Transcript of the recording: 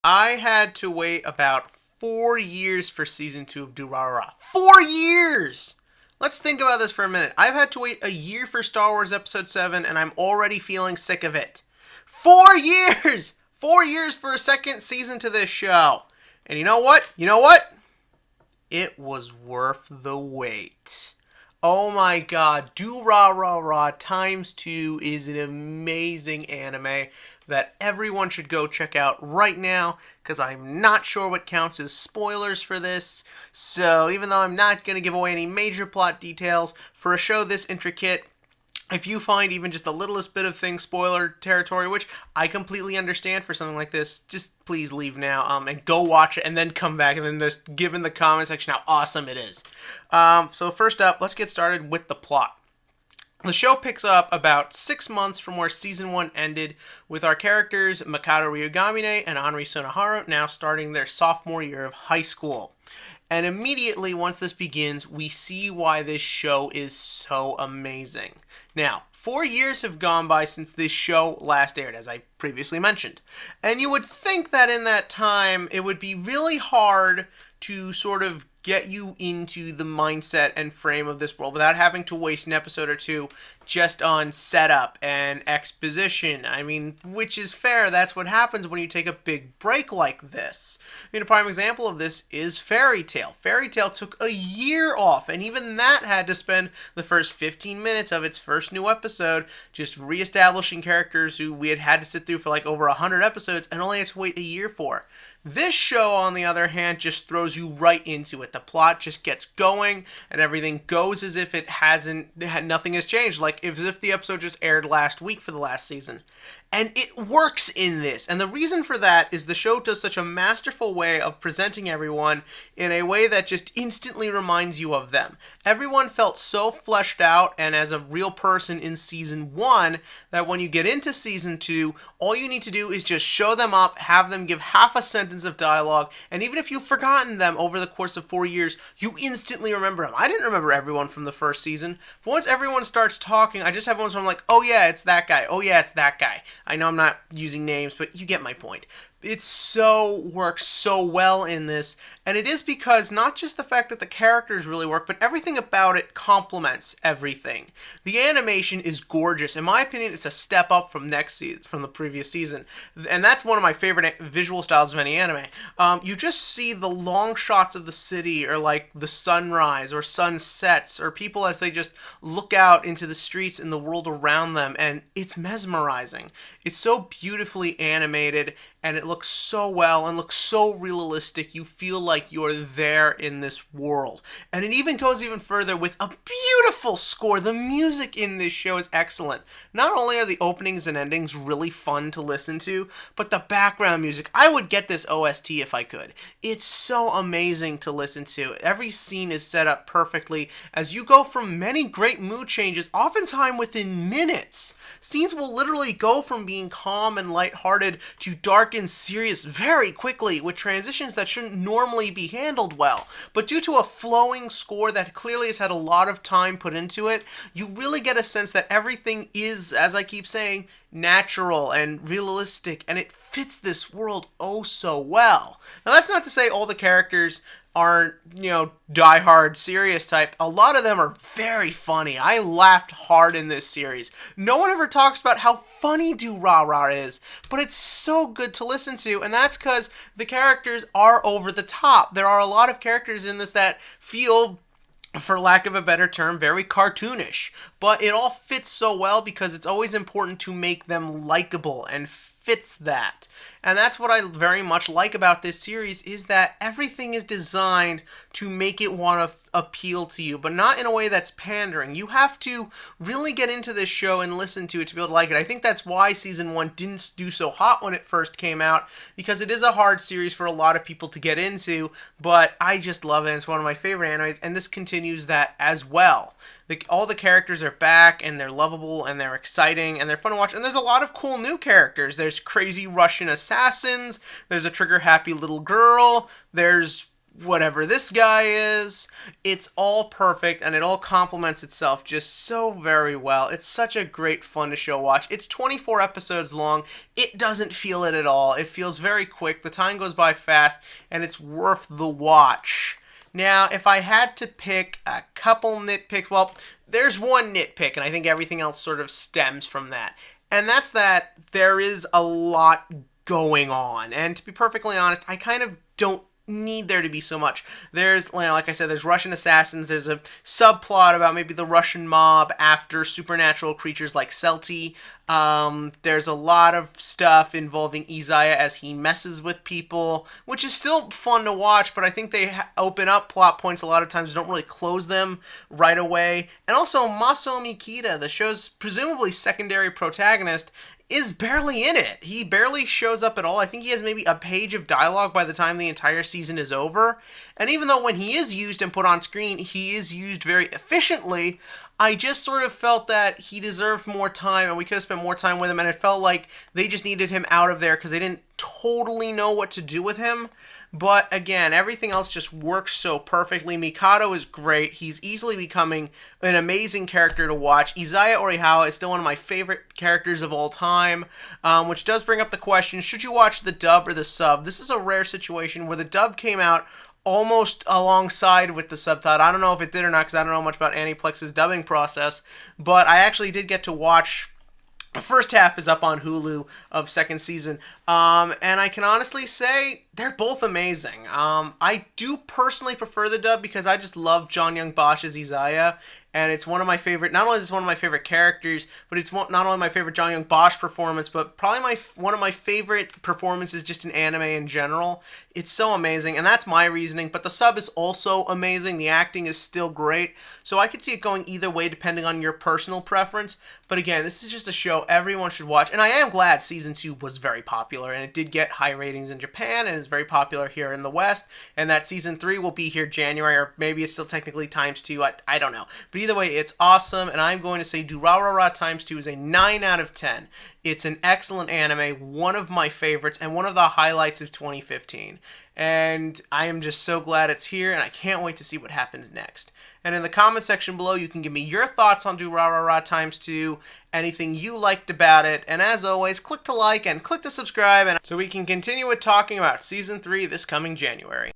I had to wait about 4 years for season 2 of Durarara. 4 years! Let's think about this for a minute. I've had to wait a year for Star Wars Episode 7, and I'm already feeling sick of it. 4 years! 4 years for a second season to this show. And you know what? It was worth the wait. Oh my god, Durarara times 2 is an amazing anime that everyone should go check out right now, because I'm not sure what counts as spoilers for this. So even though I'm not going to give away any major plot details, for a show this intricate, if you find even just the littlest bit of thing spoiler territory, which I completely understand for something like this, just please leave now and go watch it and then come back and then just give in the comment section how awesome it is. So first up, let's get started with the plot. The show picks up about 6 months from where Season 1 ended, with our characters Makoto Ryugamine and Henri Sonoharu now starting their sophomore year of high school. And immediately once this begins, we see why this show is so amazing. Now, 4 years have gone by since this show last aired, as I previously mentioned. And you would think that in that time, it would be really hard to sort of get you into the mindset and frame of this world without having to waste an episode or two just on setup and exposition. I mean, which is fair. That's what happens when you take a big break like this. I mean, a prime example of this is Fairy Tail. Fairy Tail took a year off, and even that had to spend the first 15 minutes of its first new episode just reestablishing characters who we had to sit through for like over 100 episodes and only had to wait a year for. This show, on the other hand, just throws you right into it. The plot just gets going, and everything goes as if nothing has changed, like as if the episode just aired last week for the last season. And it works in this, and the reason for that is the show does such a masterful way of presenting everyone in a way that just instantly reminds you of them. Everyone felt so fleshed out and as a real person in Season 1 that when you get into Season 2, all you need to do is just show them up, have them give half a sentence of dialogue, and even if you've forgotten them over the course of 4 years, you instantly remember them. I didn't remember everyone from the first season, but once everyone starts talking, I just have ones where I'm like, oh yeah, it's that guy, oh yeah, it's that guy. I know I'm not using names, but you get my point. It works so well in this, and it is because not just the fact that the characters really work, but everything about it complements everything. The animation is gorgeous. In my opinion, it's a step up from the previous season, and that's one of my favorite visual styles of any anime. You just see the long shots of the city, or like the sunrise, or sunsets, or people as they just look out into the streets and the world around them, and it's mesmerizing. It's so beautifully animated, and it looks so well and looks so realistic. You feel like you're there in this world. And it even goes even further with a beautiful score. The music in this show is excellent. Not only are the openings and endings really fun to listen to, but the background music. I would get this OST if I could. It's so amazing to listen to. Every scene is set up perfectly as you go from many great mood changes, oftentimes within minutes. Scenes will literally go from being calm and lighthearted to dark and serious very quickly, with transitions that shouldn't normally be handled well. But due to a flowing score that clearly has had a lot of time put into it, you really get a sense that everything is, as I keep saying, natural and realistic, and it fits this world oh so well. Now that's not to say all the characters aren't, die-hard serious type. A lot of them are very funny. I laughed hard in this series. No one ever talks about how funny Durarara is, but it's so good to listen to, and that's because the characters are over the top. There are a lot of characters in this that feel, for lack of a better term, very cartoonish, but it all fits so well because it's always important to make them likable and fits that. And that's what I very much like about this series, is that everything is designed to make it want to appeal to you, but not in a way that's pandering. You have to really get into this show and listen to it to be able to like it. I think that's why Season 1 didn't do so hot when it first came out, because it is a hard series for a lot of people to get into, but I just love it. It's one of my favorite animes, and this continues that as well. All the characters are back, and they're lovable, and they're exciting, and they're fun to watch, and there's a lot of cool new characters. There's crazy Russian assassins, there's a trigger-happy little girl, there's whatever this guy is. It's all perfect and it all complements itself just so very well. It's such a great fun to show watch. It's 24 episodes long. It doesn't feel it at all. It feels very quick. The time goes by fast and it's worth the watch. Now, if I had to pick a couple nitpicks, well, there's one nitpick and I think everything else sort of stems from that. And that's that there is a lot going on. And to be perfectly honest, I kind of don't need there to be so much. There's, like I said, there's Russian assassins. There's a subplot about maybe the Russian mob after supernatural creatures like Celti. There's a lot of stuff involving Izaya as he messes with people, which is still fun to watch, but I think they open up plot points a lot of times, don't really close them right away. And also, Maso Mikita, the show's presumably secondary protagonist, is barely in it. He barely shows up at all. I think he has maybe a page of dialogue by the time the entire season is over. And even though when he is used and put on screen, he is used very efficiently, I just sort of felt that he deserved more time and we could have spent more time with him, and it felt like they just needed him out of there because they didn't totally know what to do with him. But again, everything else just works so perfectly. Mikado is great. He's easily becoming an amazing character to watch. Izaya Orihawa is still one of my favorite characters of all time, which does bring up the question, should you watch the dub or the sub? This is a rare situation where the dub came out almost alongside with the subtitle. I don't know if it did or not because I don't know much about Aniplex's dubbing process, but I actually did get to watch. The first half is up on Hulu of second season, and I can honestly say they're both amazing. I do personally prefer the dub because I just love John Young Bosch's Izaya, and it's one of my favorite, not only is it one of my favorite characters, but it's not only my favorite John Young Bosch performance, but probably one of my favorite performances just in anime in general. It's so amazing, and that's my reasoning, but the sub is also amazing. The acting is still great, so I could see it going either way depending on your personal preference. But again, this is just a show everyone should watch, and I am glad Season 2 was very popular, and it did get high ratings in Japan, and is very popular here in the West, and that Season 3 will be here January, or maybe it's still technically ×2, I don't know. But either way, it's awesome, and I'm going to say Durarara ×2 is a 9 out of 10. It's an excellent anime, one of my favorites, and one of the highlights of 2015. And I am just so glad it's here, and I can't wait to see what happens next. And in the comment section below, you can give me your thoughts on Durarara ×2, anything you liked about it, and as always, click to like and click to subscribe, and so we can continue with talking about Season 3 this coming January.